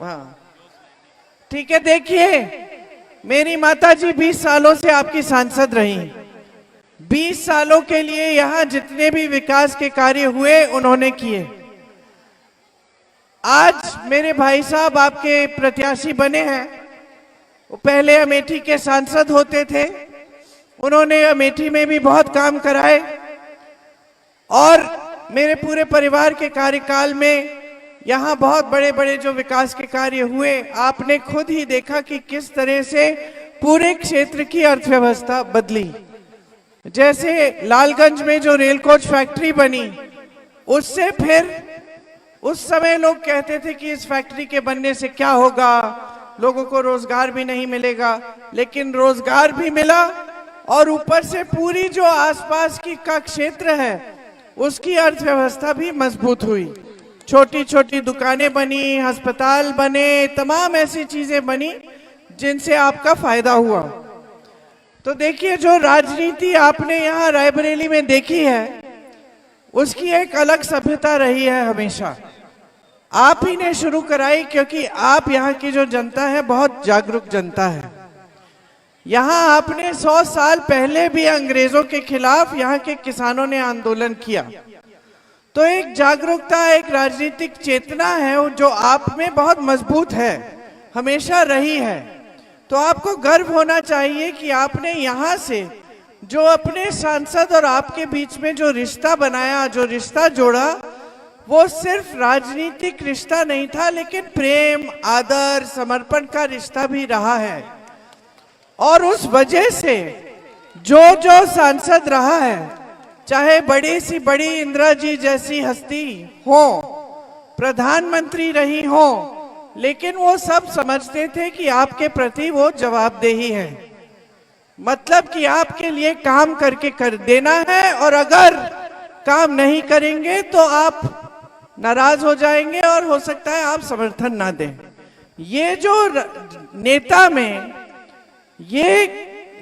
हाँ ठीक है। देखिए, मेरी माताजी 20 सालों से आपकी सांसद रही। 20 सालों के लिए यहाँ जितने भी विकास के कार्य हुए उन्होंने किए। आज मेरे भाई साहब आपके प्रत्याशी बने हैं। वो पहले अमेठी के सांसद होते थे, उन्होंने अमेठी में भी बहुत काम कराए और मेरे पूरे परिवार के कार्यकाल में यहाँ बहुत बड़े बड़े जो विकास के कार्य हुए, आपने खुद ही देखा कि किस तरह से पूरे क्षेत्र की अर्थव्यवस्था बदली। जैसे लालगंज में जो रेल कोच फैक्ट्री बनी, उससे फिर उस समय लोग कहते थे कि इस फैक्ट्री के बनने से क्या होगा, लोगों को रोजगार भी नहीं मिलेगा, लेकिन रोजगार भी मिला और ऊपर से पूरी जो आसपास की का क्षेत्र है उसकी अर्थव्यवस्था भी मजबूत हुई। छोटी छोटी दुकानें बनी, अस्पताल बने, तमाम ऐसी चीजें बनी जिनसे आपका फायदा हुआ। तो देखिए, जो राजनीति आपने यहाँ रायबरेली में देखी है उसकी एक अलग सभ्यता रही है हमेशा। आप ही ने शुरू कराई, क्योंकि आप यहाँ की जो जनता है बहुत जागरूक जनता है। यहाँ आपने 100 साल पहले भी अंग्रेजों के खिलाफ यहाँ के किसानों ने आंदोलन किया। तो एक जागरूकता, एक राजनीतिक चेतना है जो आप में बहुत मजबूत है, हमेशा रही है। तो आपको गर्व होना चाहिए कि आपने यहाँ से जो अपने सांसद और आपके बीच में जो रिश्ता बनाया, जो रिश्ता जोड़ा, वो सिर्फ राजनीतिक रिश्ता नहीं था, लेकिन प्रेम, आदर, समर्पण का रिश्ता भी रहा है। और उस वजह से जो सांसद रहा है, चाहे बड़ी सी बड़ी इंदिरा जी जैसी हस्ती हो, प्रधानमंत्री रही हो, लेकिन वो सब समझते थे कि आपके प्रति वो जवाबदेही है। मतलब कि आपके लिए काम करके कर देना है, और अगर काम नहीं करेंगे तो आप नाराज हो जाएंगे और हो सकता है आप समर्थन ना दें। ये जो नेता में ये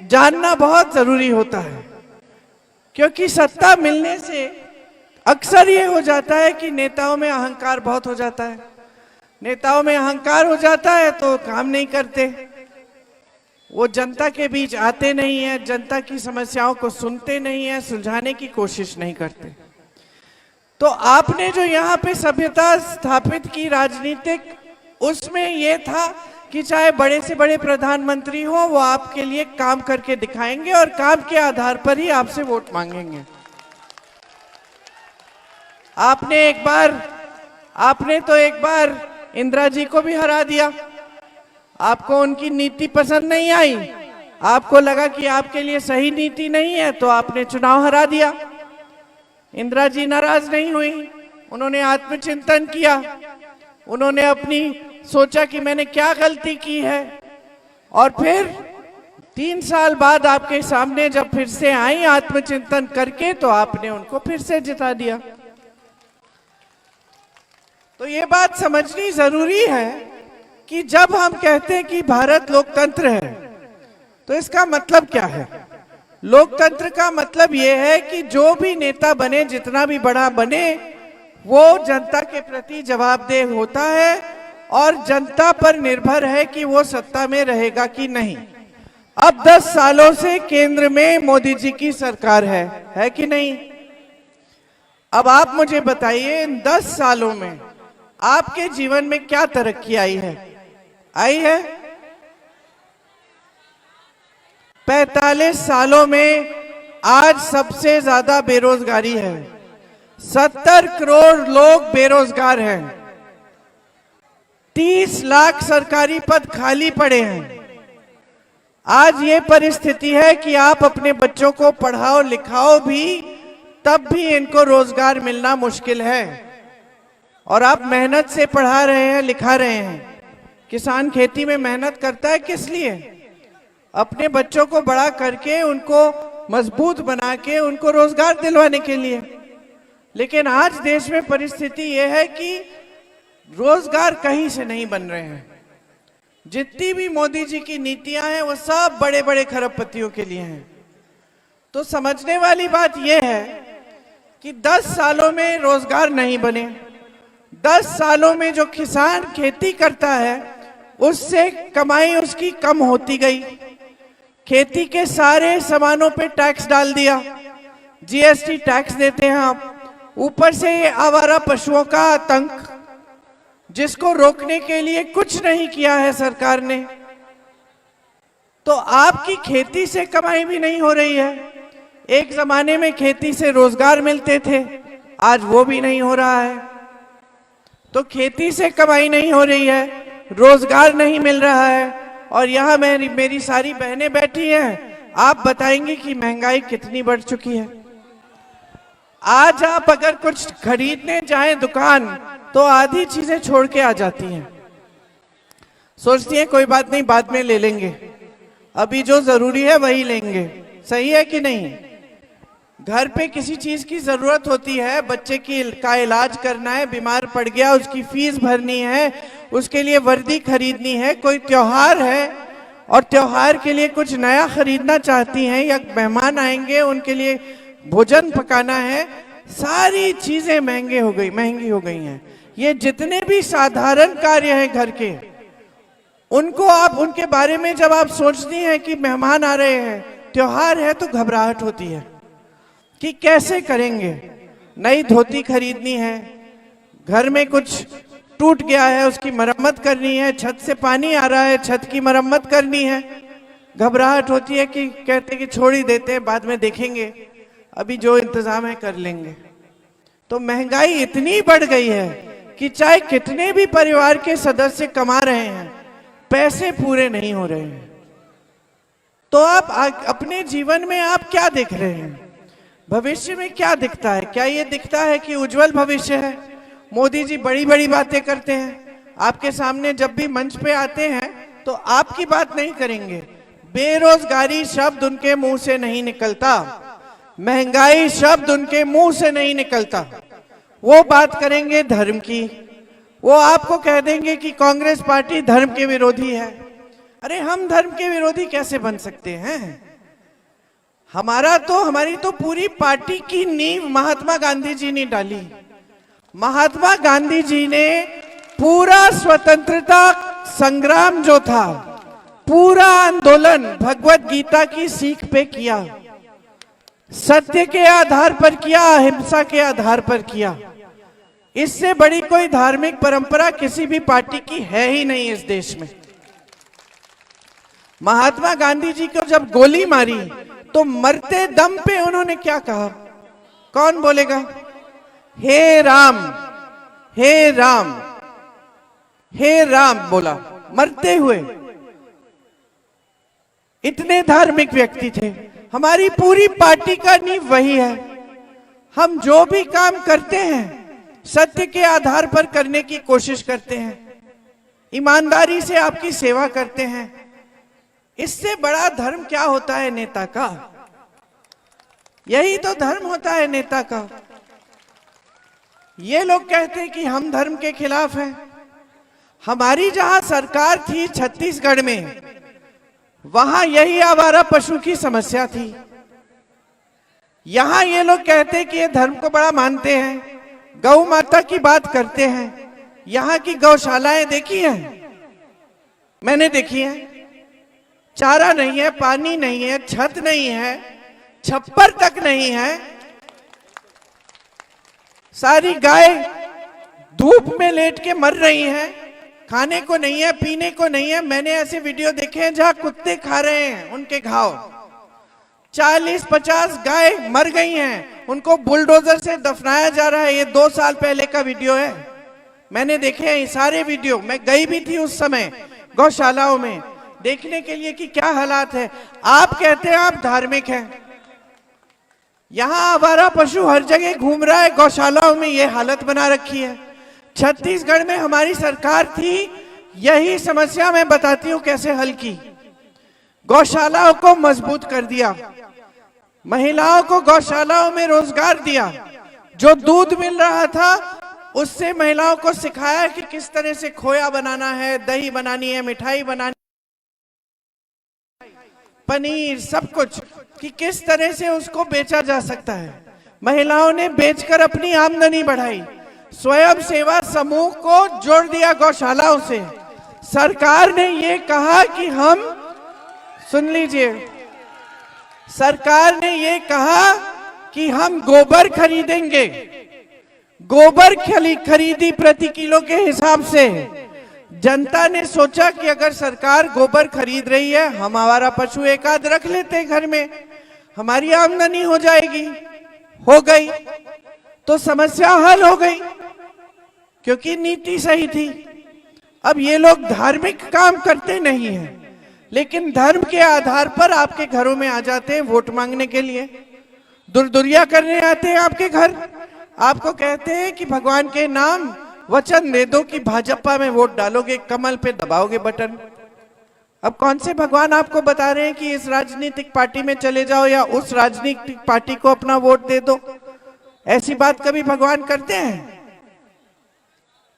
जानना बहुत जरूरी होता है, क्योंकि सत्ता मिलने से अक्सर ये हो जाता है कि नेताओं में अहंकार बहुत हो जाता है। नेताओं में अहंकार हो जाता है तो काम नहीं करते, वो जनता के बीच आते नहीं है, जनता की समस्याओं को सुनते नहीं है, सुलझाने की कोशिश नहीं करते। तो आपने जो यहाँ पे सभ्यता स्थापित की राजनीतिक, उसमें ये था कि चाहे बड़े से बड़े प्रधानमंत्री हो, वो आपके लिए काम करके दिखाएंगे और काम के आधार पर ही आपसे वोट मांगेंगे। आपने तो एक बार इंदिरा जी को भी हरा दिया। आपको उनकी नीति पसंद नहीं आई, आपको लगा कि आपके लिए सही नीति नहीं है, तो आपने चुनाव हरा दिया। इंदिरा जी नाराज नहीं हुई, उन्होंने आत्मचिंतन किया, उन्होंने अपनी सोचा कि मैंने क्या गलती की है, और फिर 3 साल बाद आपके सामने जब फिर से आई आत्मचिंतन करके, तो आपने उनको फिर से जिता दिया। तो ये बात समझनी जरूरी है कि जब हम कहते हैं कि भारत लोकतंत्र है, तो इसका मतलब क्या है। लोकतंत्र का मतलब ये है कि जो भी नेता बने, जितना भी बड़ा बने, वो जनता के प्रति जवाबदेह होता है और जनता पर निर्भर है कि वो सत्ता में रहेगा कि नहीं। अब 10 सालों से केंद्र में मोदी जी की सरकार है कि नहीं। अब आप मुझे बताइए, इन 10 सालों में आपके जीवन में क्या तरक्की आई है? 45 सालों में आज सबसे ज्यादा बेरोजगारी है। 70 करोड़ लोग बेरोजगार हैं। 30 लाख सरकारी पद खाली पड़े हैं। आज ये परिस्थिति है कि आप अपने बच्चों को पढ़ाओ लिखाओ भी, तब भी इनको रोजगार मिलना मुश्किल है। और आप मेहनत से पढ़ा रहे हैं, लिखा रहे हैं। किसान खेती में मेहनत करता है किस लिए? अपने बच्चों को बड़ा करके, उनको मजबूत बना के, उनको रोजगार दिलवाने के लिए। लेकिन आज देश में परिस्थिति यह है कि रोजगार कहीं से नहीं बन रहे हैं। जितनी भी मोदी जी की नीतियां हैं, वो सब बड़े बड़े खरबपतियों के लिए हैं। तो समझने वाली बात यह है कि 10 सालों में रोजगार नहीं बने, 10 सालों में जो किसान खेती करता है उससे कमाई उसकी कम होती गई। खेती के सारे सामानों पे टैक्स डाल दिया, जीएसटी टैक्स देते हैं आप। ऊपर से ये आवारा पशुओं का आतंक, जिसको रोकने के लिए कुछ नहीं किया है सरकार ने। तो आपकी खेती से कमाई भी नहीं हो रही है। एक जमाने में खेती से रोजगार मिलते थे, आज वो भी नहीं हो रहा है। तो खेती से कमाई नहीं हो रही है, रोजगार नहीं मिल रहा है, और यहाँ मेरी सारी बहनें बैठी हैं। आप बताएंगे कि महंगाई कितनी बढ़ चुकी है। आज आप अगर कुछ खरीदने जाएं दुकान, तो आधी चीजें छोड़ के आ जाती हैं। सोचती हैं कोई बात नहीं, बाद में ले लेंगे, अभी जो जरूरी है वही लेंगे। सही है कि नहीं? घर पे किसी चीज की जरूरत होती है, बच्चे का इलाज करना है, बीमार पड़ गया, उसकी फीस भरनी है, उसके लिए वर्दी खरीदनी है, कोई त्योहार है और त्योहार के लिए कुछ नया खरीदना चाहती हैं, या मेहमान आएंगे उनके लिए भोजन पकाना है, सारी चीजें महंगी हो गई हैं। ये जितने भी साधारण कार्य हैं घर के, उनको आप उनके बारे में जब आप सोचती हैं कि मेहमान आ रहे हैं, त्योहार है, तो घबराहट होती है कि कैसे करेंगे। नई धोती खरीदनी है, घर में कुछ टूट गया है उसकी मरम्मत करनी है, छत से पानी आ रहा है छत की मरम्मत करनी है। घबराहट होती है कि कहते कि छोड़ ही देते हैं, बाद में देखेंगे, अभी जो इंतजाम है कर लेंगे। तो महंगाई इतनी बढ़ गई है कि चाहे कितने भी परिवार के सदस्य कमा रहे हैं, पैसे पूरे नहीं हो रहे हैं। तो आप अपने जीवन में आप क्या देख रहे हैं? भविष्य में क्या दिखता है? क्या ये दिखता है कि उज्जवल भविष्य है? मोदी जी बड़ी बड़ी बातें करते हैं, आपके सामने जब भी मंच पे आते हैं तो आपकी बात नहीं करेंगे। बेरोजगारी शब्द उनके मुंह से नहीं निकलता, महंगाई शब्द उनके मुंह से नहीं निकलता। वो बात करेंगे धर्म की, वो आपको कह देंगे कि कांग्रेस पार्टी धर्म के विरोधी है। अरे हम धर्म के विरोधी कैसे बन सकते हैं? हमारी तो पूरी पार्टी की नींव महात्मा गांधी जी ने डाली। महात्मा गांधी जी ने पूरा स्वतंत्रता संग्राम जो था, पूरा आंदोलन भगवत गीता की सीख पे किया, सत्य के आधार पर किया, अहिंसा के आधार पर किया। इससे बड़ी कोई धार्मिक परंपरा किसी भी पार्टी की है ही नहीं इस देश में। महात्मा गांधी जी को जब गोली मारी तो मरते दम पे उन्होंने क्या कहा? कौन बोलेगा? हे राम, हे राम, हे राम बोला मरते हुए। इतने धार्मिक व्यक्ति थे। हमारी पूरी पार्टी का नींव वही है। हम जो भी काम करते हैं सत्य के आधार पर करने की कोशिश करते हैं, ईमानदारी से आपकी सेवा करते हैं। इससे बड़ा धर्म क्या होता है नेता का? यही तो धर्म होता है नेता का। ये लोग कहते हैं कि हम धर्म के खिलाफ हैं। हमारी जहां सरकार थी छत्तीसगढ़ में, वहां यही आवारा पशु की समस्या थी। यहां ये लोग कहते हैं कि ये धर्म को बड़ा मानते हैं, गौ माता की बात करते हैं। यहां की गौशालाएं देखी हैं? मैंने देखी हैं। चारा नहीं है, पानी नहीं है, छत नहीं है, छप्पर तक नहीं है। सारी गाय धूप में लेट के मर रही हैं, खाने को नहीं है, पीने को नहीं है। मैंने ऐसे वीडियो देखे हैं जहां कुत्ते खा रहे हैं उनके घाव। 40-50 गाय मर गई हैं, उनको बुलडोजर से दफनाया जा रहा है। ये 2 साल पहले का वीडियो है, मैंने देखे हैं सारे वीडियो। मैं गई भी थी उस समय गौशालाओं में देखने के लिए कि क्या हालात है। आप कहते हैं आप धार्मिक हैं, यहां आवारा पशु हर जगह घूम रहा है, गौशालाओं में ये हालत बना रखी है। छत्तीसगढ़ में हमारी सरकार थी, यही समस्या मैं बताती हूं कैसे हल की। गौशालाओं को मजबूत कर दिया, महिलाओं को गौशालाओं में रोजगार दिया। जो दूध मिल रहा था उससे महिलाओं को सिखाया कि किस तरह से खोया बनाना है, दही बनानी है, मिठाई बनानी, पनीर, सब कुछ, कि किस तरह से उसको बेचा जा सकता है। महिलाओं ने बेचकर अपनी आमदनी बढ़ाई। स्वयं सेवा समूह को जोड़ दिया गौशालाओं से। सरकार ने ये कहा कि हम, सुन लीजिए, सरकार ने ये कहा कि हम गोबर खरीदेंगे। गोबर खरीदी प्रति किलो के हिसाब से। जनता ने सोचा कि अगर सरकार गोबर खरीद रही है, हम हमारा पशु एक आध रख लेते हैं घर में, हमारी आमदनी हो जाएगी। हो गई तो समस्या हल हो गई, क्योंकि नीति सही थी। अब ये लोग धार्मिक काम करते नहीं हैं, लेकिन धर्म के आधार पर आपके घरों में आ जाते हैं वोट मांगने के लिए, दुर्दुरिया करने आते हैं आपके घर। आपको कहते हैं कि भगवान के नाम वचन दे दो कि भाजपा में वोट डालोगे, कमल पे दबाओगे बटन। अब कौन से भगवान आपको बता रहे हैं कि इस राजनीतिक पार्टी में चले जाओ या उस राजनीतिक पार्टी को अपना वोट दे दो? ऐसी बात कभी भगवान करते हैं?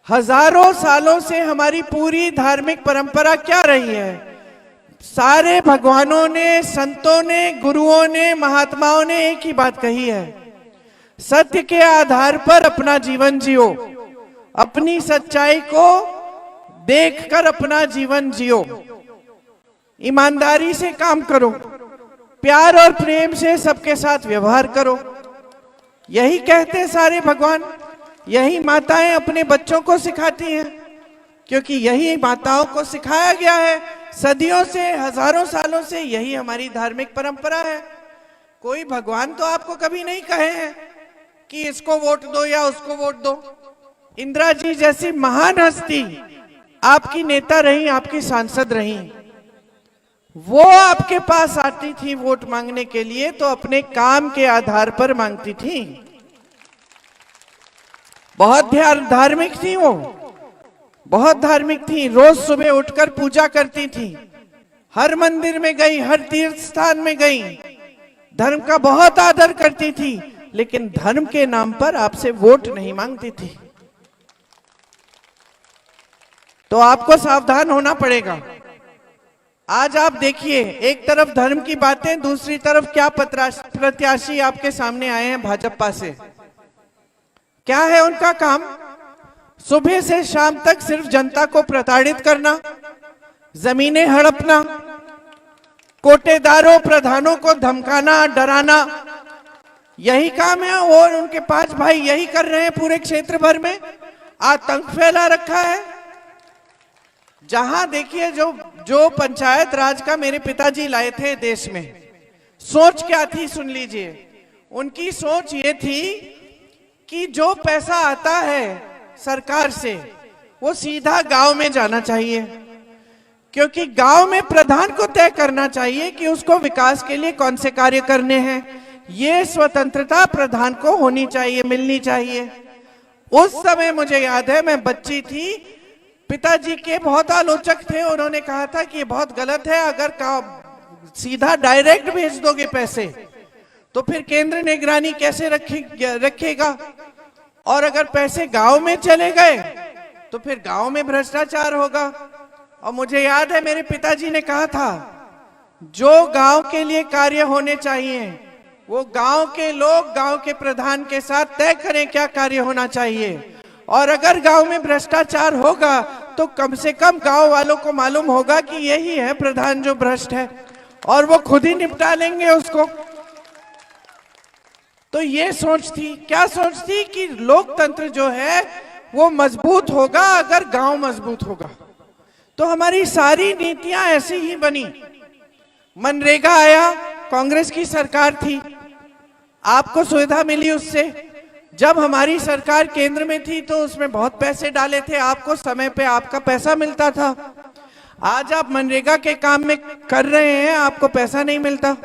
हजारों सालों से हमारी पूरी धार्मिक परंपरा क्या रही है? सारे भगवानों ने, संतों ने, गुरुओं ने, महात्माओं ने एक ही बात कही है, सत्य के आधार पर अपना जीवन जियो, अपनी सच्चाई को देखकर अपना जीवन जियो, ईमानदारी से काम करो, प्यार और प्रेम से सबके साथ व्यवहार करो। यही कहते हैं सारे भगवान, यही माताएं अपने बच्चों को सिखाती हैं, क्योंकि यही माताओं को सिखाया गया है सदियों से, हजारों सालों से। यही हमारी धार्मिक परंपरा है। कोई भगवान तो आपको कभी नहीं कहे हैं कि इसको वोट दो या उसको वोट दो। इंदिरा जी जैसी महान हस्ती आपकी नेता रही, आपकी सांसद रही, वो आपके पास आती थी वोट मांगने के लिए तो अपने काम के आधार पर मांगती थी। बहुत धार्मिक थी वो, बहुत धार्मिक थी। रोज सुबह उठकर पूजा करती थी, हर मंदिर में गई, हर तीर्थ स्थान में गई, धर्म का बहुत आदर करती थी, लेकिन धर्म के नाम पर आपसे वोट नहीं मांगती थी। तो आपको सावधान होना पड़ेगा। आज आप देखिए, एक तरफ धर्म की बातें, दूसरी तरफ क्या प्रत्याशी आपके सामने आए हैं भाजपा से। क्या है उनका काम? सुबह से शाम तक सिर्फ जनता को प्रताड़ित करना, जमीनें हड़पना, कोटेदारों प्रधानों को धमकाना, डराना, यही काम है। और उनके 5 भाई यही कर रहे हैं पूरे क्षेत्र भर में, आतंक फैला रखा है। जहां देखिए, जो पंचायत राज का मेरे पिताजी लाए थे देश में, सोच क्या थी सुन लीजिए। उनकी सोच ये थी कि जो पैसा आता है सरकार से वो सीधा गांव में जाना चाहिए, क्योंकि गांव में प्रधान को तय करना चाहिए कि उसको विकास के लिए कौन से कार्य करने हैं। ये स्वतंत्रता प्रधान को होनी चाहिए, मिलनी चाहिए। उस समय मुझे याद है, मैं बच्ची थी, पिताजी के बहुत आलोचक थे, उन्होंने कहा था कि ये बहुत गलत है, अगर सीधा डायरेक्ट भेज दोगे पैसे तो फिर केंद्र निगरानी कैसे रखेगा, और अगर पैसे गांव में चले गए तो फिर गांव में भ्रष्टाचार होगा। और मुझे याद है मेरे पिताजी ने कहा था, जो गांव के लिए कार्य होने चाहिए वो गांव के लोग गांव के प्रधान के साथ तय करें क्या कार्य होना चाहिए, और अगर गांव में भ्रष्टाचार होगा तो कम से कम गांव वालों को मालूम होगा कि यही है प्रधान जो भ्रष्ट है, और वो खुद ही निपटा लेंगे उसको। तो ये सोच थी। क्या सोच थी? कि लोकतंत्र जो है वो मजबूत होगा अगर गांव मजबूत होगा। तो हमारी सारी नीतियां ऐसी ही बनी। मनरेगा आया, कांग्रेस की सरकार थी, आपको सुविधा मिली उससे। जब हमारी सरकार केंद्र में थी तो उसमें बहुत पैसे डाले थे, आपको समय पे आपका पैसा मिलता था। आज आप मनरेगा के काम में कर रहे हैं, आपको पैसा नहीं मिलता।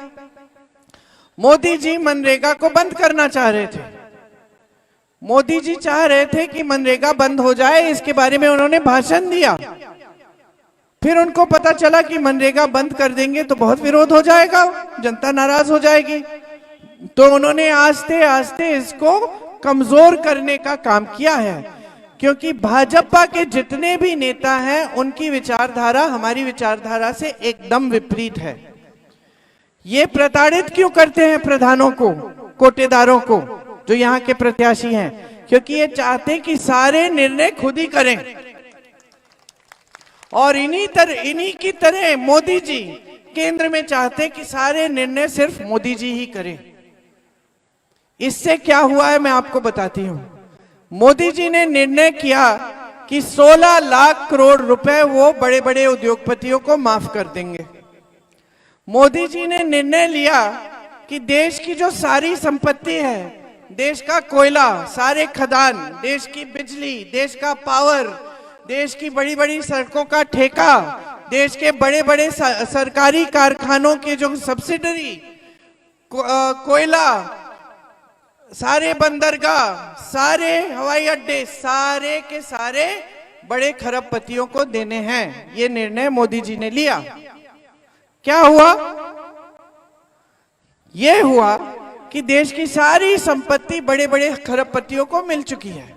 मोदी जी मनरेगा को बंद करना चाह रहे थे। मोदी जी चाह रहे थे कि मनरेगा बंद हो जाए, इसके बारे में उन्होंने भाषण दिया। फिर उनको पता चला कि मनरेगा बंद कर देंगे तो बहुत विरोध हो जाएगा, जनता नाराज हो जाएगी, तो उन्होंने आस्ते आस्ते इसको कमजोर करने का काम किया है। क्योंकि भाजपा के जितने भी नेता हैं उनकी विचारधारा हमारी विचारधारा से एकदम विपरीत है। ये प्रताड़ित क्यों करते हैं प्रधानों को, कोटेदारों को, जो यहाँ के प्रत्याशी हैं? क्योंकि ये चाहते कि सारे निर्णय खुद ही करें। और इन्हीं की तरह मोदी जी केंद्र में चाहते कि सारे निर्णय सिर्फ मोदी जी ही करें। इससे क्या हुआ है मैं आपको बताती हूं। मोदी जी ने निर्णय किया कि 16 लाख करोड़ रुपए वो बड़े बड़े उद्योगपतियों को माफ कर देंगे। मोदी जी ने निर्णय लिया कि देश की जो सारी संपत्ति है, देश का कोयला, सारे खदान, देश की बिजली, देश का पावर, देश की बड़ी बड़ी सड़कों का ठेका, देश के बड़े बड़े सरकारी कारखानों के जो सब्सिडरी, कोयला, सारे बंदरगाह, सारे हवाई अड्डे, सारे के सारे बड़े खरबपतियों को देने हैं। ये निर्णय मोदी जी ने लिया। क्या हुआ? ये हुआ कि देश की सारी संपत्ति बड़े बड़े खरबपतियों को मिल चुकी है,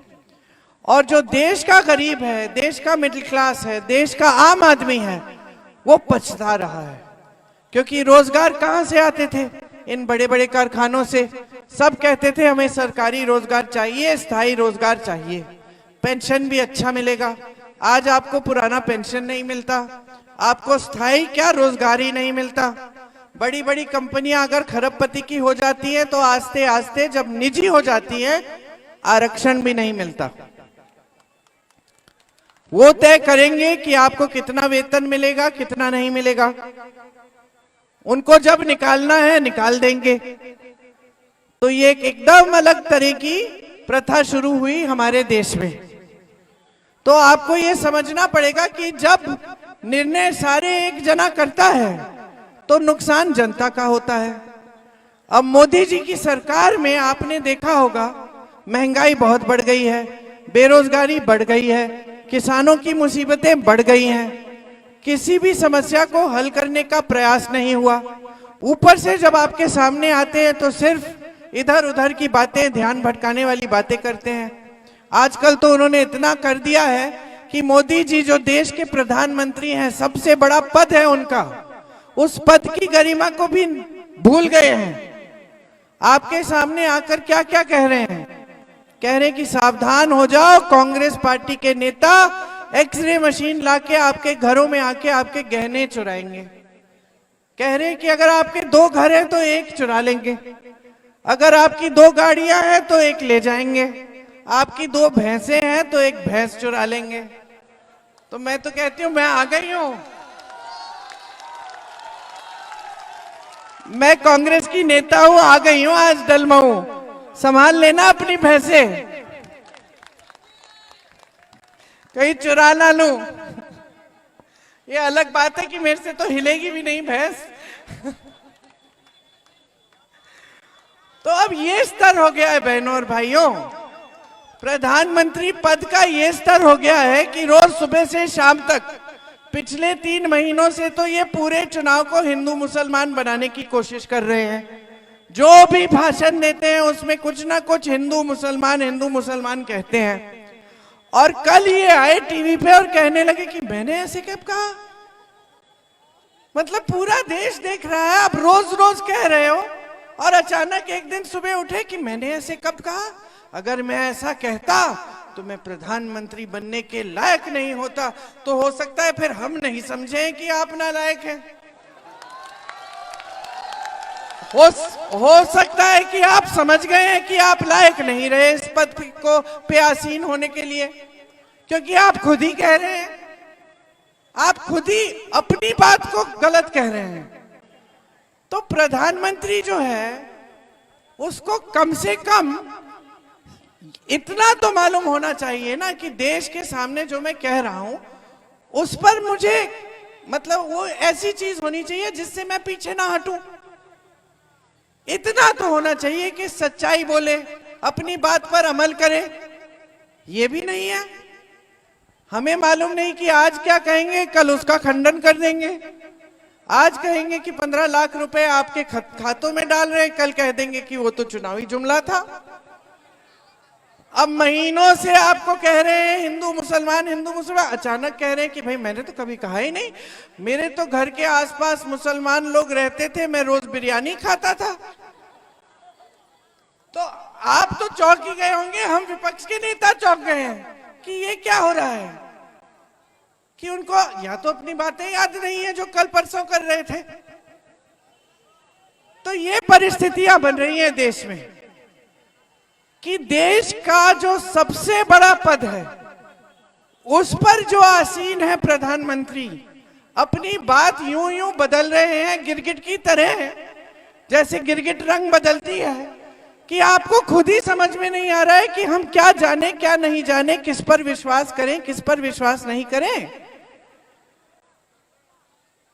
और जो देश का गरीब है, देश का मिडिल क्लास है, देश का आम आदमी है, वो पछता रहा है। क्योंकि रोजगार कहां से आते थे? इन बड़े बड़े कारखानों से। सब कहते थे हमें सरकारी रोजगार चाहिए, स्थायी रोजगार चाहिए, पेंशन भी अच्छा मिलेगा। आज आपको पुराना पेंशन नहीं मिलता, आपको स्थायी क्या रोजगार ही नहीं मिलता। बड़ी बड़ी कंपनियां अगर खरबपति की हो जाती है तो आस्ते आस्ते जब निजी हो जाती है, आरक्षण भी नहीं मिलता। वो तय करेंगे कि आपको कितना वेतन मिलेगा, कितना नहीं मिलेगा। उनको जब निकालना है निकाल देंगे। तो ये एकदम अलग तरह की प्रथा शुरू हुई हमारे देश में। तो आपको ये समझना पड़ेगा कि जब निर्णय सारे एक जना करता है तो नुकसान जनता का होता है। अब मोदी जी की सरकार में आपने देखा होगा, महंगाई बहुत बढ़ गई है, बेरोजगारी बढ़ गई है, किसानों की मुसीबतें बढ़ गई हैं। किसी भी समस्या को हल करने का प्रयास नहीं हुआ। ऊपर से जब आपके सामने आते हैं तो सिर्फ इधर उधर की बातें, ध्यान भटकाने वाली बातें करते हैं। आजकल तो उन्होंने इतना कर दिया है कि मोदी जी जो देश के प्रधानमंत्री हैं, सबसे बड़ा पद है उनका, उस पद की गरिमा को भी भूल गए हैं। आपके सामने आकर क्या क्या कह रहे हैं? कह रहे हैं कि सावधान हो जाओ, कांग्रेस पार्टी के नेता एक्सरे मशीन लाके आपके घरों में आके आपके गहने चुराएंगे। कह रहे हैं कि अगर आपके 2 घर हैं तो एक चुरा लेंगे, अगर आपकी 2 गाड़ियां हैं तो एक ले जाएंगे, आपकी 2 भैंसे हैं तो एक भैंस चुरा लेंगे। तो मैं तो कहती हूं मैं आ गई हूं, मैं कांग्रेस की नेता हूं, आ गई हूं आज डलमऊ, संभाल लेना अपनी भैंसे, कहीं चुरा ना लूं। ये अलग बात है कि मेरे से तो हिलेगी भी नहीं भैंस। तो अब ये स्तर हो गया है बहनों और भाइयों, प्रधानमंत्री पद का ये स्तर हो गया है कि रोज सुबह से शाम तक पिछले 3 महीनों से तो ये पूरे चुनाव को हिंदू मुसलमान बनाने की कोशिश कर रहे हैं। जो भी भाषण देते हैं उसमें कुछ ना कुछ हिंदू मुसलमान कहते हैं। और कल ये आए टीवी पे और कहने लगे कि मैंने ऐसे कब कहा? मतलब पूरा देश देख रहा है, आप रोज रोज कह रहे हो और अचानक एक दिन सुबह उठे कि मैंने ऐसे कब कहा? अगर मैं ऐसा कहता तो मैं प्रधानमंत्री बनने के लायक नहीं होता। तो हो सकता है फिर हम नहीं समझे कि आप नालायक हैं। हो सकता है कि आप समझ गए हैं कि आप लायक नहीं रहे इस पद को पे आसीन होने के लिए, क्योंकि आप खुद ही कह रहे हैं, आप खुद ही अपनी बात को गलत कह रहे हैं। तो प्रधानमंत्री जो है उसको कम से कम इतना तो मालूम होना चाहिए ना कि देश के सामने जो मैं कह रहा हूं उस पर मुझे मतलब वो ऐसी चीज होनी चाहिए जिससे मैं पीछे ना हटूं। इतना तो होना चाहिए कि सच्चाई बोले, अपनी बात पर अमल करे। ये भी नहीं है। हमें मालूम नहीं कि आज क्या कहेंगे, कल उसका खंडन कर देंगे। आज कहेंगे कि 15 लाख रुपए आपके खातों में डाल रहे, कल कह देंगे कि वो तो चुनावी जुमला था। अब महीनों से आपको कह रहे हैं हिंदू मुसलमान, अचानक कह रहे हैं कि भाई मैंने तो कभी कहा ही नहीं, मेरे तो घर के आसपास मुसलमान लोग रहते थे, मैं रोज बिरयानी खाता था। तो आप तो चौंक ही गए होंगे, हम विपक्ष के नेता चौंक गए हैं कि ये क्या हो रहा है, कि उनको या तो अपनी बातें याद नहीं है जो कल परसों कर रहे थे। तो ये परिस्थितियां बन रही हैं देश में कि देश का जो सबसे बड़ा पद है उस पर जो आसीन है प्रधानमंत्री, अपनी बात यूं यूं बदल रहे हैं गिरगिट की तरह, जैसे गिरगिट रंग बदलती है, कि आपको खुद ही समझ में नहीं आ रहा है कि हम क्या जाने क्या नहीं जाने, किस पर विश्वास करें किस पर विश्वास नहीं करें।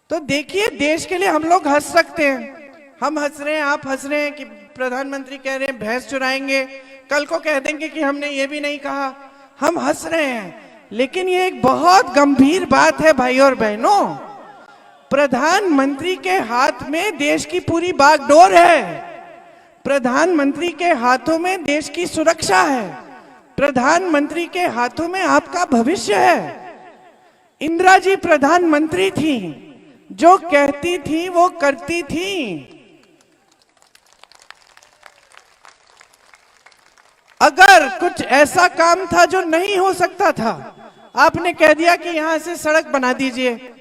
तो देखिए, देश के लिए हम लोग हंस सकते हैं, हम हंस रहे हैं, आप हंस रहे हैं कि प्रधानमंत्री कह रहे हैं भैंस चुराएंगे, कल को कह देंगे कि हमने ये भी नहीं कहा, हम हंस रहे हैं। लेकिन ये एक बहुत गंभीर बात है भाई और बहनों, प्रधानमंत्री के हाथ में देश की पूरी बागडोर है, प्रधानमंत्री के हाथों में देश की सुरक्षा है, प्रधानमंत्री के हाथों में आपका भविष्य है। इंदिरा जी प्रधानमंत्री थी, जो कहती थी वो करती थी। अगर कुछ ऐसा काम था जो नहीं हो सकता था, आपने कह दिया कि यहां से सड़क बना दीजिए,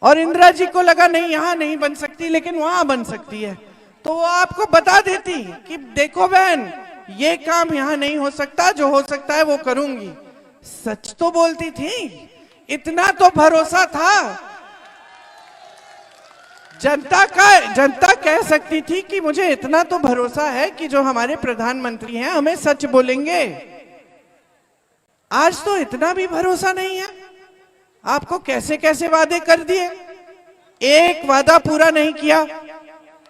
और इंदिरा जी को लगा नहीं यहां नहीं बन सकती लेकिन वहां बन सकती है, तो वो आपको बता देती कि देखो बहन ये काम यहां नहीं हो सकता, जो हो सकता है वो करूंगी। सच तो बोलती थी, इतना तो भरोसा था। जनता कह सकती थी कि मुझे इतना तो भरोसा है कि जो हमारे प्रधानमंत्री हैं हमें सच बोलेंगे। आज तो इतना भी भरोसा नहीं है। आपको कैसे कैसे वादे कर दिए, एक वादा पूरा नहीं किया।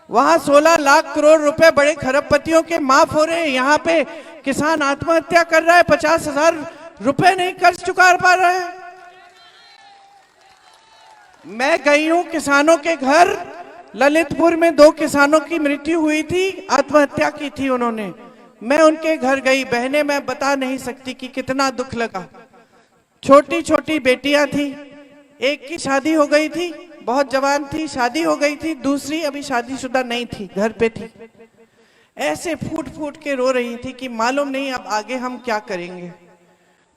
वहां 16 लाख करोड़ रुपए बड़े खरबपतियों के माफ हो रहे हैं, यहाँ पे किसान आत्महत्या कर रहा है, 50,000 रुपए नहीं कर्ज चुका पा रहा है। मैं गई हूं किसानों के घर, ललितपुर में 2 किसानों की मृत्यु हुई थी, आत्महत्या की थी उन्होंने। मैं उनके घर गई, बहनें मैं बता नहीं सकती कि कितना दुख लगा। छोटी छोटी बेटियां थी, एक की शादी हो गई थी, बहुत जवान थी, शादी हो गई थी, दूसरी अभी शादीशुदा नहीं थी, घर पे थी। ऐसे फूट फूट के रो रही थी कि मालूम नहीं अब आगे हम क्या करेंगे।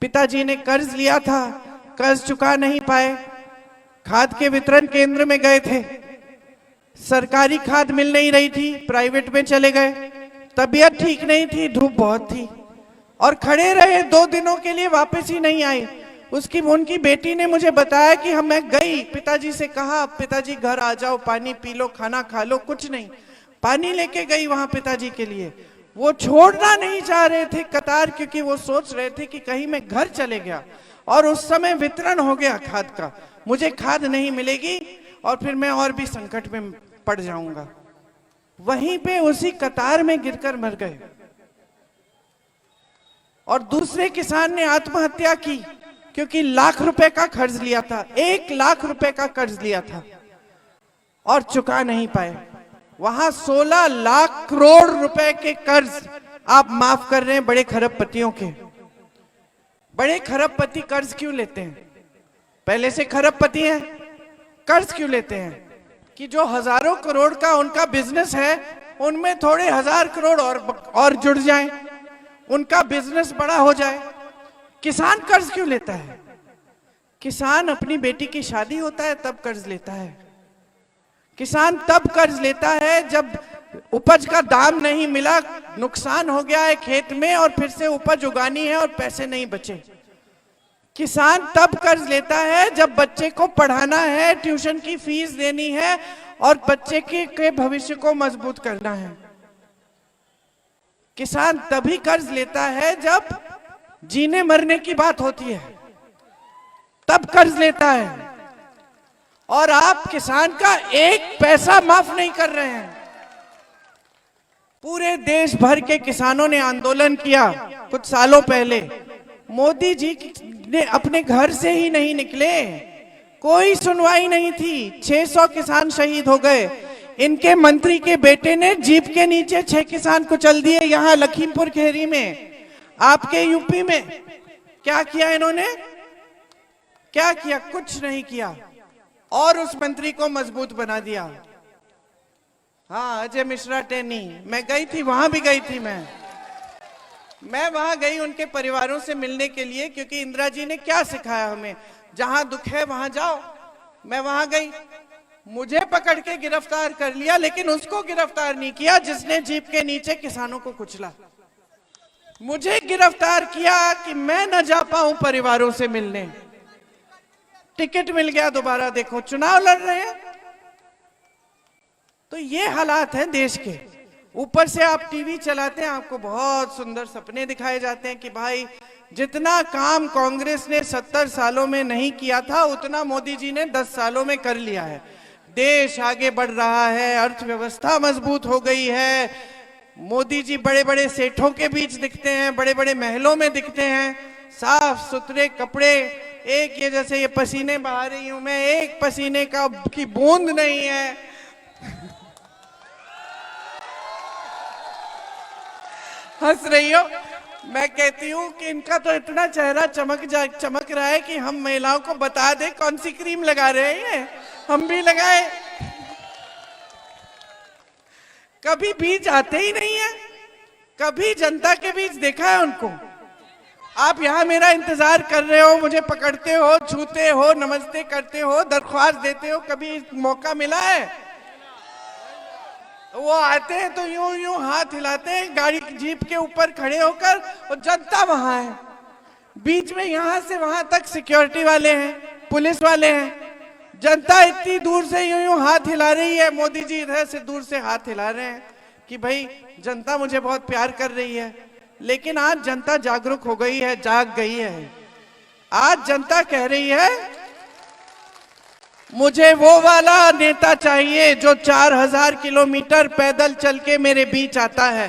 पिताजी ने कर्ज लिया था, कर्ज चुका नहीं पाए, खाद के वितरण केंद्र में गए थे, सरकारी खाद मिल नहीं रही थी, प्राइवेट में चले गए, तबीयत ठीक नहीं थी, धूप बहुत थी, और खड़े रहे 2 दिनों के लिए, वापस ही नहीं आए। उनकी बेटी ने मुझे बताया कि मैं गई, पिताजी से कहा पिताजी घर आ जाओ, पानी पी लो, खाना खा लो, कुछ नहीं, पानी लेके गई वहां पिताजी के लिए। वो छोड़ना नहीं चाह रहे थे कतार, क्योंकि वो सोच रहे थे कि कहीं मैं घर चले गया और उस समय वितरण हो गया खाद का, मुझे खाद नहीं मिलेगी और फिर मैं और भी संकट में पड़ जाऊंगा। वहीं पे उसी कतार में गिरकर मर गए। और दूसरे किसान ने आत्महत्या की, क्योंकि लाख रुपए का कर्ज लिया था, 1 लाख रुपए का कर्ज लिया था और चुका नहीं पाए। वहां 16 लाख करोड़ रुपए के कर्ज आप माफ कर रहे हैं बड़े खरबपतियों के। बड़े खरबपति कर्ज क्यों लेते हैं? पहले से खरबपति हैं, कर्ज क्यों लेते हैं? कि जो हजारों करोड़ का उनका बिजनेस है उनमें थोड़े 1000 करोड़ और जुड़ जाएं, उनका बिजनेस बड़ा हो जाए। किसान कर्ज क्यों लेता है? किसान अपनी बेटी की शादी होता है तब कर्ज लेता है। किसान तब कर्ज लेता है जब उपज का दाम नहीं मिला, नुकसान हो गया है खेत में और फिर से उपज उगानी है और पैसे नहीं बचे। किसान तब कर्ज लेता है जब बच्चे को पढ़ाना है, ट्यूशन की फीस देनी है और बच्चे के भविष्य को मजबूत करना है। किसान तभी कर्ज लेता है जब जीने मरने की बात होती है, तब कर्ज लेता है। और आप किसान का 1 पैसा माफ नहीं कर रहे हैं। पूरे देश भर के किसानों ने आंदोलन किया कुछ सालों पहले, मोदी जी ने अपने घर से ही नहीं निकले, कोई सुनवाई नहीं थी। 600 किसान शहीद हो गए। इनके मंत्री के बेटे ने जीप के नीचे 6 किसान कुचल दिए, यहां लखीमपुर खीरी में। आपके यूपी में क्या किया इन्होंने? क्या किया? कुछ नहीं किया और उस मंत्री को मजबूत बना दिया। हाँ, अजय मिश्रा टेनी, मैं गई थी, वहां भी गई थी मैं वहां गई उनके परिवारों से मिलने के लिए, क्योंकि इंदिरा जी ने क्या सिखाया हमें, जहां दुख है वहां जाओ। मैं वहां गई, मुझे पकड़ के गिरफ्तार कर लिया, लेकिन उसको गिरफ्तार नहीं किया जिसने जीप के नीचे किसानों को कुचला। मुझे गिरफ्तार किया कि मैं न जा पाऊं परिवारों से मिलने। टिकट मिल गया, दोबारा देखो चुनाव लड़ रहे हैं। तो ये हालात हैं देश के। ऊपर से आप टीवी चलाते हैं, आपको बहुत सुंदर सपने दिखाए जाते हैं कि भाई जितना काम कांग्रेस ने 70 सालों में नहीं किया था, उतना मोदी जी ने 10 सालों में कर लिया है। देश आगे बढ़ रहा है, अर्थव्यवस्था मजबूत हो गई है। मोदी जी बड़े बड़े सेठों के बीच दिखते हैं, बड़े बड़े महलों में दिखते हैं, साफ सुथरे कपड़े, एक ये जैसे ये पसीने बहा रही हूं मैं, एक पसीने की बूंद नहीं है। हंस रही हो? मैं कहती हूँ कि इनका तो इतना चेहरा चमक रहा है कि हम महिलाओं को बता दे कौन सी क्रीम लगा रहे हैं, हम भी लगाए। कभी बीच आते ही नहीं है, कभी जनता के बीच देखा है उनको। आप यहाँ मेरा इंतजार कर रहे हो, मुझे पकड़ते हो, छूते हो, नमस्ते करते हो, दरख्वास्त देते हो, कभी मौका मिला है? वो आते हैं तो यूं यूं हाथ हिलाते हैं गाड़ी जीप के ऊपर खड़े होकर, और जनता वहां है। बीच में यहां से वहां तक सिक्योरिटी वाले हैं, पुलिस वाले हैं। जनता इतनी दूर से यूं यूं हाथ हिला रही है, मोदी जी इधर से दूर से हाथ हिला रहे हैं कि भाई जनता मुझे बहुत प्यार कर रही है। लेकिन आज जनता जागरूक हो गई है, जाग गई है। आज जनता कह रही है मुझे वो वाला नेता चाहिए जो 4000 किलोमीटर पैदल चल के मेरे बीच आता है।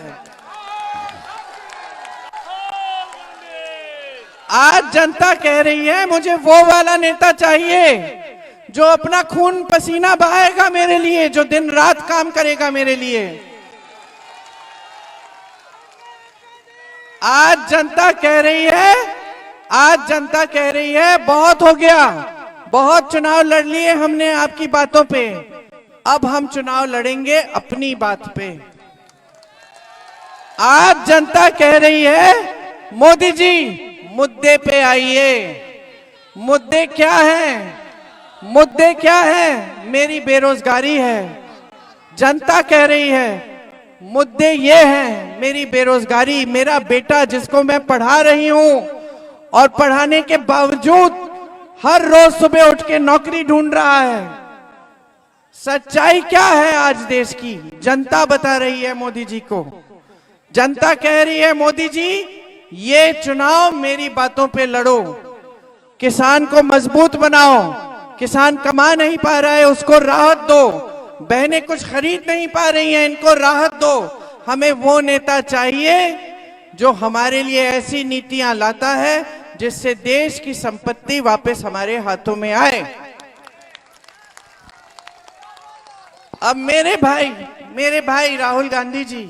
आज जनता कह रही है मुझे वो वाला नेता चाहिए जो अपना खून पसीना बहाएगा मेरे लिए, जो दिन रात काम करेगा मेरे लिए। आज जनता कह रही है बहुत हो गया, बहुत चुनाव लड़ लिए हमने आपकी बातों पे, अब हम चुनाव लड़ेंगे अपनी बात पे। आज जनता कह रही है मोदी जी मुद्दे पे आइए। मुद्दे क्या हैं? मुद्दे क्या है? मेरी बेरोजगारी है। जनता कह रही है मुद्दे ये हैं, मेरी बेरोजगारी, मेरा बेटा जिसको मैं पढ़ा रही हूं और पढ़ाने के बावजूद हर रोज सुबह उठ के नौकरी ढूंढ रहा है। सच्चाई क्या है आज देश की? जनता बता रही है मोदी जी को। जनता कह रही है मोदी जी ये चुनाव मेरी बातों पे लड़ो, किसान को मजबूत बनाओ, किसान कमा नहीं पा रहा है उसको राहत दो, बहनें कुछ खरीद नहीं पा रही हैं इनको राहत दो। हमें वो नेता चाहिए जो हमारे लिए ऐसी नीतियां लाता है जिससे देश की संपत्ति वापस हमारे हाथों में आए। अब मेरे भाई राहुल गांधी जी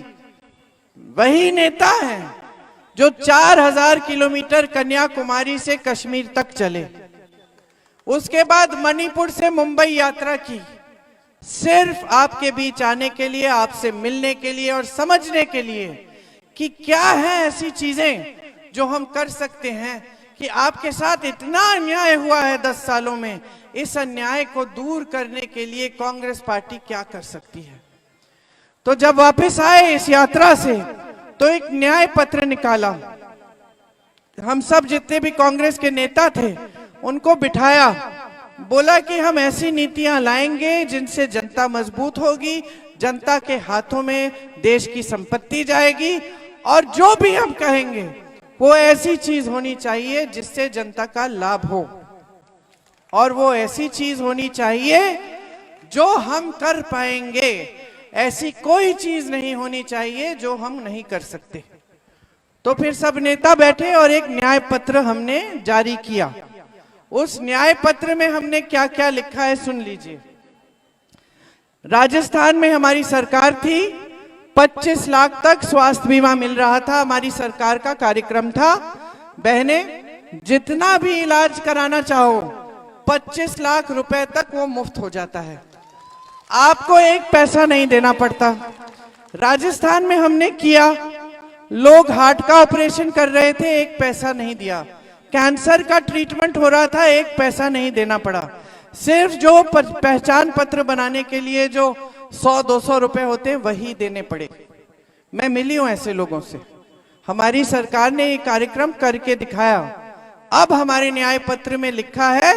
वही नेता हैं जो 4000 किलोमीटर कन्याकुमारी से कश्मीर तक चले, उसके बाद मणिपुर से मुंबई यात्रा की, सिर्फ आपके बीच आने के लिए, आपसे मिलने के लिए और समझने के लिए कि क्या है ऐसी चीजें जो हम कर सकते हैं कि आपके साथ इतना अन्याय हुआ है 10 सालों में, इस अन्याय को दूर करने के लिए कांग्रेस पार्टी क्या कर सकती है। तो जब वापस आए इस यात्रा से तो एक न्याय पत्र निकाला। हम सब जितने भी कांग्रेस के नेता थे उनको बिठाया, बोला कि हम ऐसी नीतियां लाएंगे जिनसे जनता मजबूत होगी, जनता के हाथों में देश की संपत्ति जाएगी, और जो भी हम कहेंगे वो ऐसी चीज होनी चाहिए जिससे जनता का लाभ हो, और वो ऐसी चीज होनी चाहिए जो हम कर पाएंगे। ऐसी कोई चीज नहीं होनी चाहिए जो हम नहीं कर सकते। तो फिर सब नेता बैठे और एक न्याय पत्र हमने जारी किया। उस न्याय पत्र में हमने क्या क्या लिखा है सुन लीजिए। राजस्थान में हमारी सरकार थी, 25 लाख तक स्वास्थ्य बीमा मिल रहा था, हमारी सरकार का कार्यक्रम था। बहनें जितना भी इलाज कराना चाहो 25 लाख रुपए तक वो मुफ्त हो जाता है। आपको एक पैसा नहीं देना पड़ता। राजस्थान में हमने किया, लोग हार्ट का ऑपरेशन कर रहे थे, एक पैसा नहीं दिया। कैंसर का ट्रीटमेंट हो रहा था, एक पैसा नहीं देना पड़ा। सिर्फ जो पहचान पत्र बनाने के लिए जो 100-200 रुपए होते हैं वही देने पड़े। मैं मिली हूं ऐसे लोगों से। हमारी सरकार ने ये कार्यक्रम करके दिखाया। अब हमारे न्याय पत्र में लिखा है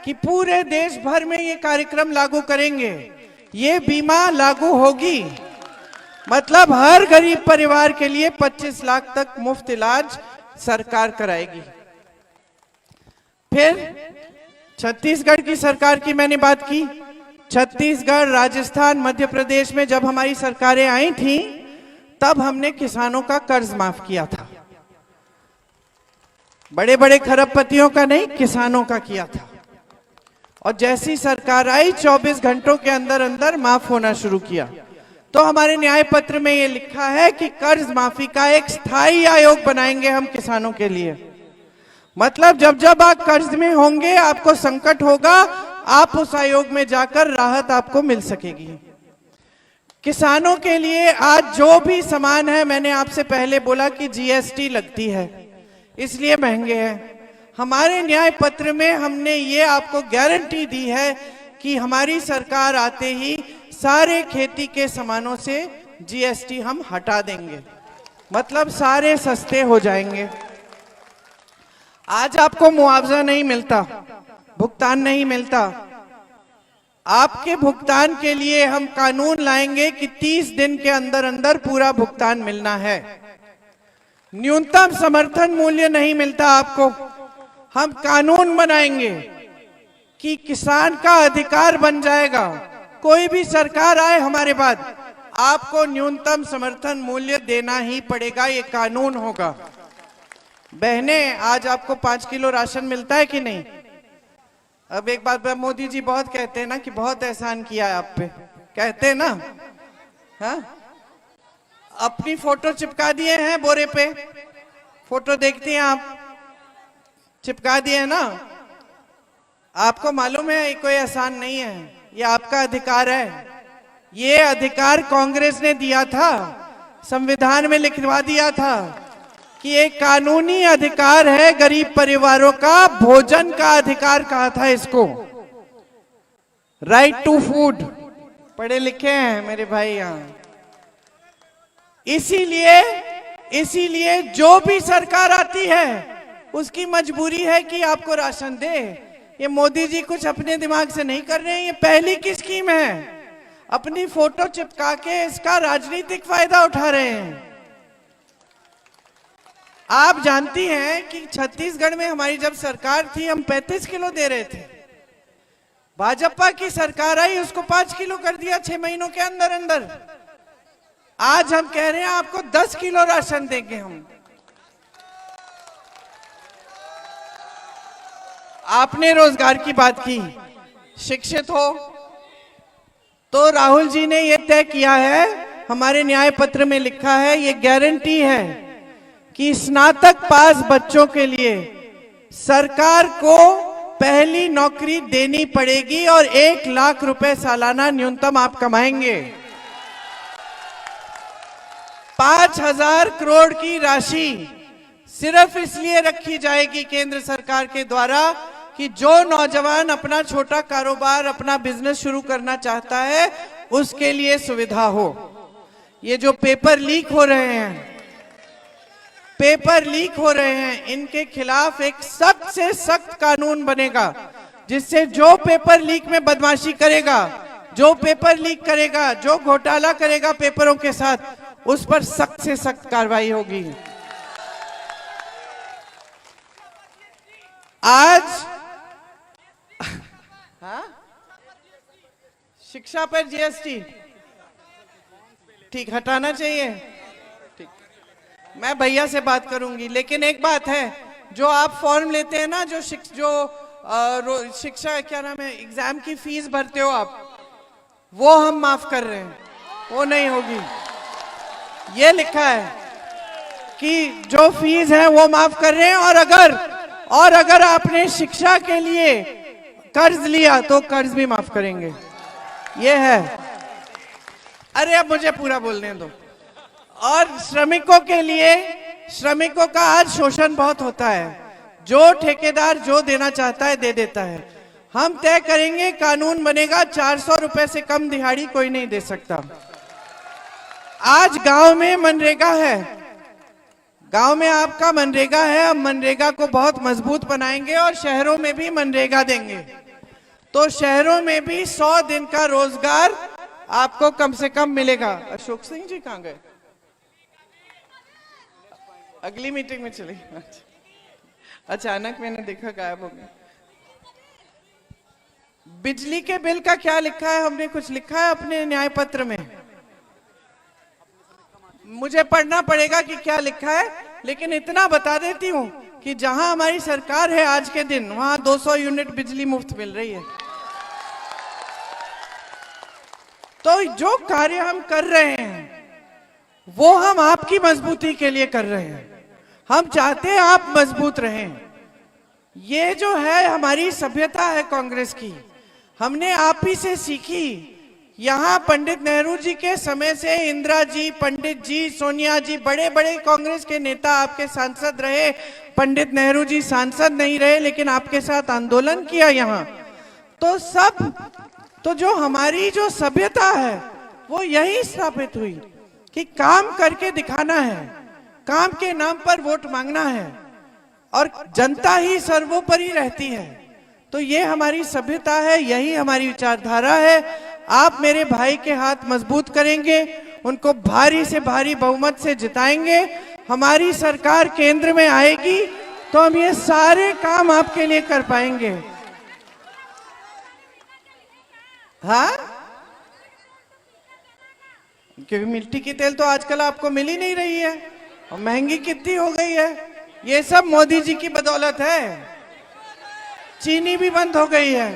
कि पूरे देश भर में ये कार्यक्रम लागू करेंगे, ये बीमा लागू होगी। मतलब हर गरीब परिवार के लिए 25 लाख तक मुफ्त इलाज सरकार कराएगी। फिर छत्तीसगढ़ की सरकार की मैंने बात की। छत्तीसगढ़, राजस्थान, मध्य प्रदेश में जब हमारी सरकारें आई थी तब हमने किसानों का कर्ज माफ किया था। बड़े बड़े खरबपतियों का नहीं, किसानों का किया था। और जैसी सरकार आई 24 घंटों के अंदर अंदर माफ होना शुरू किया। तो हमारे न्याय पत्र में ये लिखा है कि कर्ज माफी का एक स्थायी आयोग बनाएंगे हम किसानों के लिए। मतलब जब जब आप कर्ज में होंगे, आपको संकट होगा, आप उस आयोग में जाकर राहत आपको मिल सकेगी। किसानों के लिए आज जो भी सामान है, मैंने आपसे पहले बोला कि जीएसटी लगती है, इसलिए महंगे हैं। हमारे न्याय पत्र में हमने ये आपको गारंटी दी है कि हमारी सरकार आते ही सारे खेती के सामानों से जीएसटी हम हटा देंगे। मतलब सारे सस्ते हो जाएंगे। आज आपको मुआवजा नहीं मिलता, भुगतान नहीं मिलता। आपके भुगतान के लिए हम कानून लाएंगे कि 30 दिन के अंदर अंदर पूरा भुगतान मिलना है। न्यूनतम समर्थन मूल्य नहीं मिलता आपको, हम कानून बनाएंगे कि किसान का अधिकार बन जाएगा। कोई भी सरकार आए हमारे बाद, आपको न्यूनतम समर्थन मूल्य देना ही पड़ेगा, ये कानून होगा। बहनें, आज आपको 5 किलो राशन मिलता है कि नहीं? अब एक बात, मोदी जी बहुत कहते हैं ना कि बहुत एहसान किया है आप पे, कहते हैं ना। हाँ, अपनी फोटो चिपका दिए हैं बोरे पे, फोटो देखती हैं आप, चिपका दिए हैं ना। आपको मालूम है ये कोई एहसान नहीं है, ये आपका अधिकार है। ये अधिकार कांग्रेस ने दिया था, संविधान में लिखवा दिया था कि एक कानूनी अधिकार है गरीब परिवारों का, भोजन का अधिकार कहा था इसको, राइट टू फूड। पढ़े लिखे हैं मेरे भाई यहाँ। इसीलिए जो भी सरकार आती है उसकी मजबूरी है कि आपको राशन दे। ये मोदी जी कुछ अपने दिमाग से नहीं कर रहे हैं, ये पहली की स्कीम है। अपनी फोटो चिपका के इसका राजनीतिक फायदा उठा रहे हैं। आप जानती हैं कि छत्तीसगढ़ में हमारी जब सरकार थी हम 35 किलो दे रहे थे। भाजपा की सरकार आई, उसको 5 किलो कर दिया 6 महीनों के अंदर अंदर। आज हम कह रहे हैं आपको 10 किलो राशन देंगे हम। आपने रोजगार की बात की, शिक्षित हो तो राहुल जी ने यह तय किया है, हमारे न्याय पत्र में लिखा है, ये गारंटी है कि स्नातक पास बच्चों के लिए सरकार को पहली नौकरी देनी पड़ेगी और 1 लाख रुपए सालाना न्यूनतम आप कमाएंगे। 5,000 करोड़ की राशि सिर्फ इसलिए रखी जाएगी केंद्र सरकार के द्वारा कि जो नौजवान अपना छोटा कारोबार, अपना बिजनेस शुरू करना चाहता है उसके लिए सुविधा हो। ये जो पेपर लीक हो रहे हैं, इनके खिलाफ एक सख्त से सख्त कानून बनेगा, जिससे जो पेपर लीक में बदमाशी करेगा, जो पेपर लीक करेगा, जो घोटाला करेगा पेपरों के साथ, उस पर सख्त से सख्त कार्रवाई होगी। आज हाँ, शिक्षा पर जीएसटी ठीक हटाना चाहिए। ठीक, मैं भैया से बात करूंगी। लेकिन एक बात है, जो आप फॉर्म लेते हैं ना, जो शिक्षा क्या नाम है, एग्जाम की फीस भरते हो आप, वो हम माफ कर रहे हैं, वो नहीं होगी। ये लिखा है कि जो फीस है वो माफ कर रहे हैं, और अगर आपने शिक्षा के लिए कर्ज लिया तो कर्ज भी माफ करेंगे। ये है। अरे अब मुझे पूरा बोलने दो। और श्रमिकों के लिए, श्रमिकों का आज शोषण बहुत होता है। जो ठेकेदार जो देना चाहता है दे देता है। हम तय करेंगे, कानून बनेगा, 400 रुपए से कम दिहाड़ी कोई नहीं दे सकता। आज गांव में मनरेगा है, गांव में आपका मनरेगा है, हम मनरेगा को बहुत मजबूत बनाएंगे और शहरों में भी मनरेगा देंगे। तो शहरों में भी 100 दिन का रोजगार आपको कम से कम मिलेगा। अशोक सिंह जी कहां गए? अगली मीटिंग में चले। अचानक मैंने देखा गायब हो गए। बिजली के बिल का क्या लिखा है? हमने कुछ लिखा है अपने न्याय पत्र में? मुझे पढ़ना पड़ेगा कि क्या लिखा है, लेकिन इतना बता देती हूं कि जहां हमारी सरकार है आज के दिन, वहां 200 यूनिट बिजली मुफ्त मिल रही है। तो जो कार्य हम कर रहे हैं वो हम आपकी मजबूती के लिए कर रहे हैं। हम चाहते हैं आप मजबूत रहें। ये जो है हमारी सभ्यता है कांग्रेस की, हमने आप ही से सीखी। यहाँ पंडित नेहरू जी के समय से इंदिरा जी, पंडित जी, सोनिया जी, बड़े बड़े कांग्रेस के नेता आपके सांसद रहे। पंडित नेहरू जी सांसद नहीं रहे लेकिन आपके साथ आंदोलन किया यहाँ। तो जो हमारी जो सभ्यता है वो यही स्थापित हुई कि काम करके दिखाना है, काम के नाम पर वोट मांगना है और जनता ही सर्वोपरि रहती है। तो ये हमारी सभ्यता है, यही हमारी विचारधारा है। आप मेरे भाई के हाथ मजबूत करेंगे, उनको भारी से भारी बहुमत से जिताएंगे। हमारी सरकार केंद्र में आएगी तो हम ये सारे काम आपके लिए कर पाएंगे। हाँ, क्योंकि मिट्टी की तेल तो आजकल आपको मिल ही नहीं रही है और महंगी कितनी हो गई है। ये सब मोदी जी की बदौलत है। चीनी भी बंद हो गई है।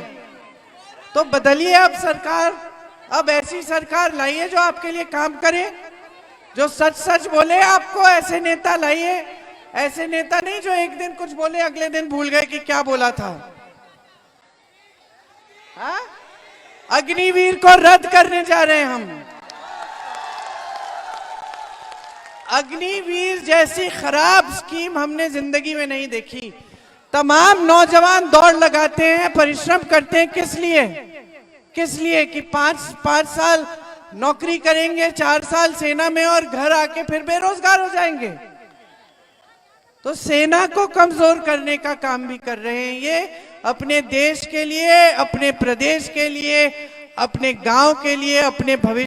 तो बदलिए अब सरकार, अब ऐसी सरकार लाइए जो आपके लिए काम करे, जो सच सच बोले। आपको ऐसे नेता लाइए, ऐसे नेता नहीं जो एक दिन कुछ बोले अगले दिन भूल गए कि क्या बोला था। हाँ? अग्निवीर को रद्द करने जा रहे हैं हम। अग्निवीर जैसी खराब स्कीम हमने जिंदगी में नहीं देखी। तमाम नौजवान दौड़ लगाते हैं, परिश्रम करते हैं, किस लिए? किस लिए? कि 5 साल नौकरी करेंगे, 4 साल सेना में और घर आके फिर बेरोजगार हो जाएंगे। तो सेना को कमजोर करने का काम भी कर रहे हैं ये, अपने देश के लिए, अपने प्रदेश के लिए, अपने गांव के लिए, अपने भविष्य